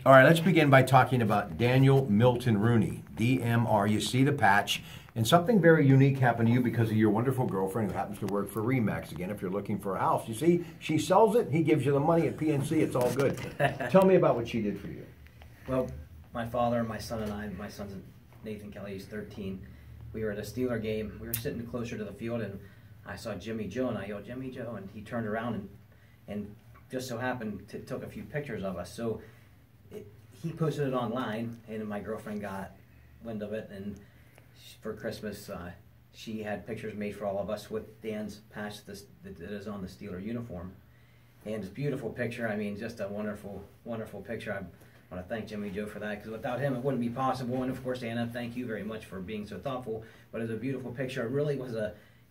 All right, let's begin by talking about Daniel Milton Rooney, DMR. You see the patch, and something very unique happened to you because of your wonderful girlfriend who happens to work for Remax. Again, if you're looking for a house, you see, she sells it, he gives you the money at PNC, it's all good. Tell me about what she did for you. Well, my father, my son and I, my son's Nathan Kelly, he's 13. We were at a Steeler game. We were sitting closer to the field, and I saw Jimmy Joe, and I yelled, "Jimmy Joe," and he turned around and just so happened to took a few pictures of us. So he posted it online, and my girlfriend got wind of it, and for Christmas, she had pictures made for all of us with Dan's patch that is on the Steeler uniform. And it's a beautiful picture. I mean, just a wonderful, wonderful picture. I want to thank Jimmy Joe for that, because without him, it wouldn't be possible. And of course, Anna, thank you very much for being so thoughtful. But it was a beautiful picture. It really was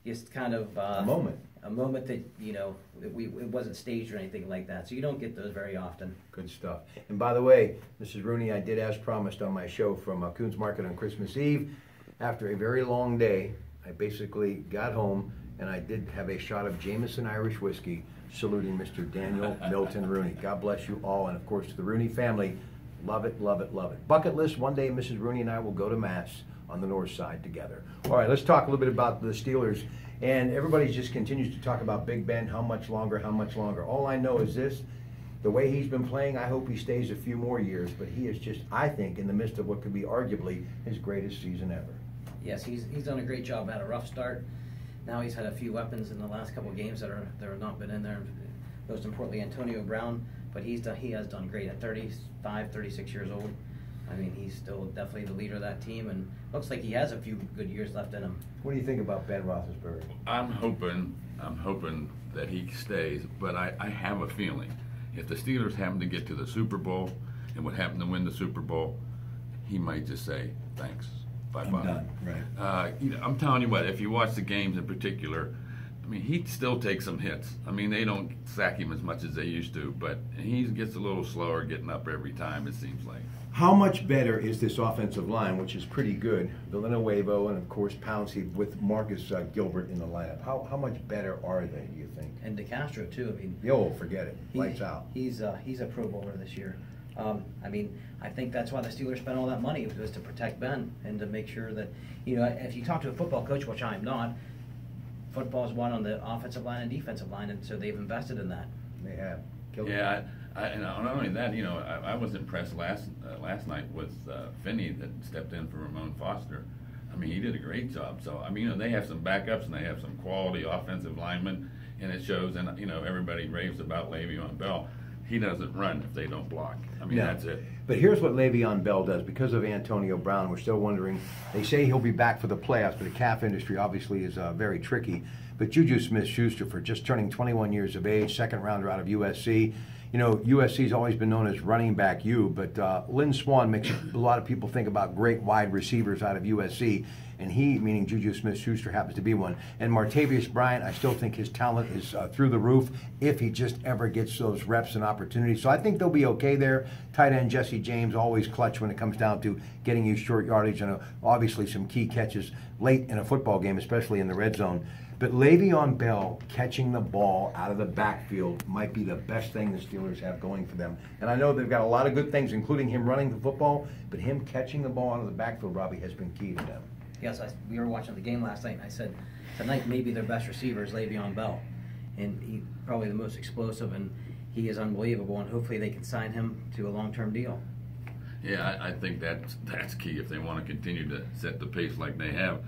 just kind of a moment. A moment that, you know, it wasn't staged or anything like that. So you don't get those very often. Good stuff. And by the way, Mrs. Rooney, I did as promised on my show from Coons Market on Christmas Eve. After a very long day, I basically got home and I did have a shot of Jameson Irish whiskey saluting Mr. Daniel Milton Rooney. God bless you all, and of course to the Rooney family, love it, love it, love it. Bucket list, one day Mrs. Rooney and I will go to Mass on the north side together. All right, let's talk a little bit about the Steelers. And everybody just continues to talk about Big Ben, how much longer, how much longer. All I know is this, the way he's been playing, I hope he stays a few more years, but he is just, I think, in the midst of what could be arguably his greatest season ever. Yes, he's done a great job. Had a rough start. Now he's had a few weapons in the last couple of games that have not been in there. Most importantly, Antonio Brown, but he has done great at 35, 36 years old. I mean, he's still definitely the leader of that team, and looks like he has a few good years left in him. What do you think about Ben Roethlisberger? I'm hoping that he stays, but I have a feeling if the Steelers happen to get to the Super Bowl and would happen to win the Super Bowl, he might just say thanks. I'm done. Right. You know, I'm telling you what, if you watch the games in particular, I mean, he still takes some hits. I mean, they don't sack him as much as they used to, but he gets a little slower getting up every time, it seems like. How much better is this offensive line, which is pretty good? Villanueva and, of course, Pouncey with Marcus Gilbert in the lineup. How much better are they, do you think? And DeCastro, too. I mean, yo, forget it. Lights out. He's a Pro Bowler this year. I mean, I think that's why the Steelers spent all that money, was to protect Ben and to make sure that, you know, if you talk to a football coach, which I'm not, football's won on the offensive line and defensive line, and so they've invested in that. They have. Yeah, and not only that, you know, I was impressed last night with Finney that stepped in for Ramon Foster. I mean, he did a great job. So, I mean, you know, they have some backups and they have some quality offensive linemen, and it shows. And, you know, everybody raves about Le'Veon Bell. He doesn't run if they don't block. I mean, no. That's it. But here's what Le'Veon Bell does. Because of Antonio Brown, we're still wondering. They say he'll be back for the playoffs, but the calf industry obviously is very tricky. But Juju Smith-Schuster, for just turning 21 years of age, second rounder out of USC. You know, USC's always been known as running back U, but Lynn Swann makes a lot of people think about great wide receivers out of USC, and he, meaning Juju Smith-Schuster, happens to be one. And Martavis Bryant, I still think his talent is through the roof if he just ever gets those reps and opportunities. So I think they'll be okay there. Tight end Jesse James, always clutch when it comes down to getting you short yardage and obviously some key catches late in a football game, especially in the red zone. But Le'Veon Bell catching the ball out of the backfield might be the best thing the Steelers have going for them. And I know they've got a lot of good things, including him running the football, but him catching the ball out of the backfield, Robbie, has been key to them. Yes, we were watching the game last night, and I said, tonight maybe their best receiver is Le'Veon Bell. And he's probably the most explosive, and he is unbelievable, and hopefully they can sign him to a long-term deal. Yeah, I think that's key if they want to continue to set the pace like they have.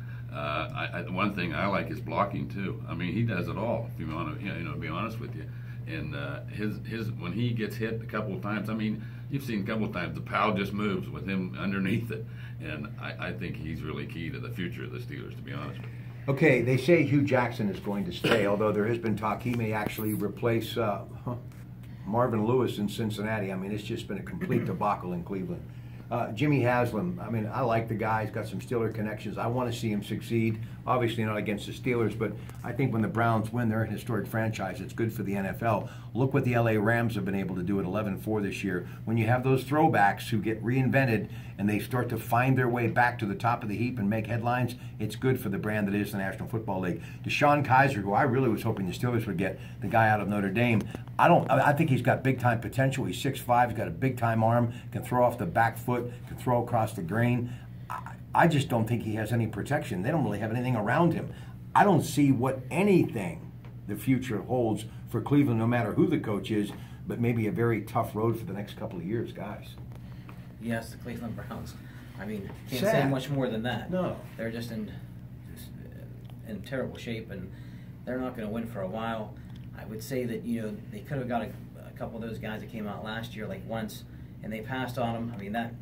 One thing I like is blocking too. I mean, he does it all. If you want to, you know, to be honest with you, and his when he gets hit a couple of times, I mean, you've seen a couple of times the pile just moves with him underneath it, and I think he's really key to the future of the Steelers, to be honest with you. Okay, they say Hugh Jackson is going to stay, although there has been talk he may actually replace Marvin Lewis in Cincinnati. I mean, it's just been a complete debacle in Cleveland. Jimmy Haslam, I mean, I like the guy. He's got some Steeler connections. I want to see him succeed. Obviously not against the Steelers, but I think when the Browns win, they're a historic franchise. It's good for the NFL. Look what the LA Rams have been able to do at 11-4 this year. When you have those throwbacks who get reinvented and they start to find their way back to the top of the heap and make headlines, it's good for the brand that is the National Football League. DeShone Kizer, who I really was hoping the Steelers would get, the guy out of Notre Dame, I think he's got big time potential. He's 6'5", he's got a big time arm, can throw off the back foot, can throw across the green. I just don't think he has any protection. They don't really have anything around him. I don't see what anything the future holds for Cleveland, no matter who the coach is, but maybe a very tough road for the next couple of years, guys. Yes, the Cleveland Browns. I mean, can't Sad. say much more than that. No. They're just in terrible shape, and they're not going to win for a while. I would say that, you know, they could have got a couple of those guys that came out last year, like once, and they passed on them. I mean, that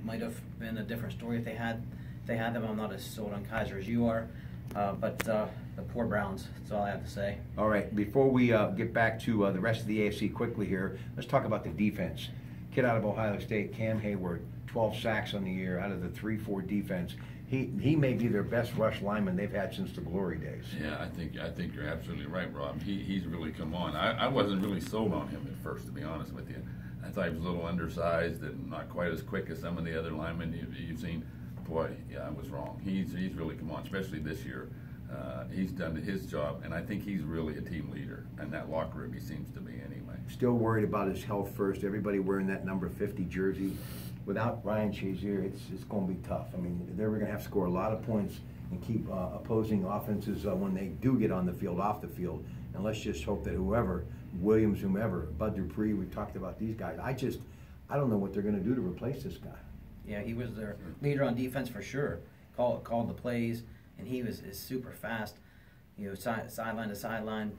might have been a different story if they had them. I'm not as sold on Kaiser as you are, but the poor Browns. That's all I have to say. All right, before we get back to the rest of the AFC quickly here, let's talk about the defense. Kid out of Ohio State, Cam Hayward, 12 sacks on the year out of the 3-4 defense. He may be their best rush lineman they've had since the glory days. Yeah, I think you're absolutely right, Rob. He's really come on. I wasn't really sold on him at first, to be honest with you. I thought he was a little undersized and not quite as quick as some of the other linemen you've seen. Boy, yeah, I was wrong. He's really come on, especially this year. He's done his job, and I think he's really a team leader. And that locker room, he seems to be anyway. Still worried about his health first. Everybody wearing that number 50 jersey. Without Ryan Shazier, it's going to be tough. I mean, they're going to have to score a lot of points and keep opposing offenses when they do get on the field, off the field. And let's just hope that whoever, Williams, whomever, Bud Dupree, we talked about these guys. I don't know what they're going to do to replace this guy. Yeah, he was their leader on defense for sure. Called the plays, and he is super fast. You know, sideline to sideline,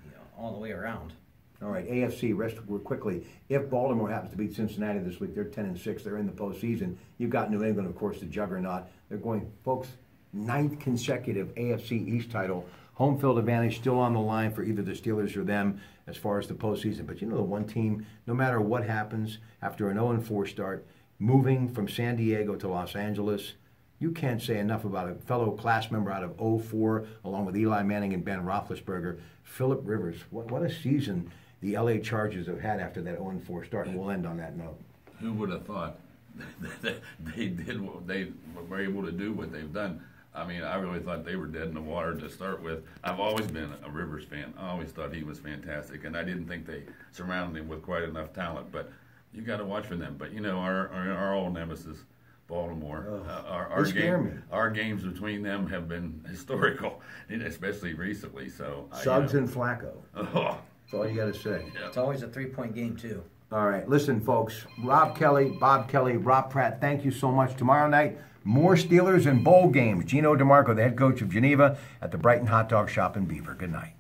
you know, all the way around. All right, AFC, rest quickly. If Baltimore happens to beat Cincinnati this week, they're 10-6. They're in the postseason. You've got New England, of course, the juggernaut. They're going, folks, 9th consecutive AFC East title. Home field advantage still on the line for either the Steelers or them as far as the postseason. But you know, the one team, no matter what happens after an 0-4 start, moving from San Diego to Los Angeles, you can't say enough about a fellow class member out of 0-4, along with Eli Manning and Ben Roethlisberger. Phillip Rivers, what a season the LA Chargers have had after that 0-4 start, and we'll end on that note. Who would have thought that they were able to do what they've done? I mean, I really thought they were dead in the water to start with. I've always been a Rivers fan. I always thought he was fantastic, and I didn't think they surrounded him with quite enough talent. But you got to watch for them. But you know, our old nemesis, Baltimore. Our games between them have been historical, especially recently. So Suggs and Flacco. Oh. That's all you got to say. Yeah. It's always a 3-point game too. All right, listen, folks. Rob Kelly, Bob Kelly, Rob Pratt. Thank you so much. Tomorrow night, more Steelers and bowl games. Gino DeMarco, the head coach of Geneva, at the Brighton Hot Dog Shop in Beaver. Good night.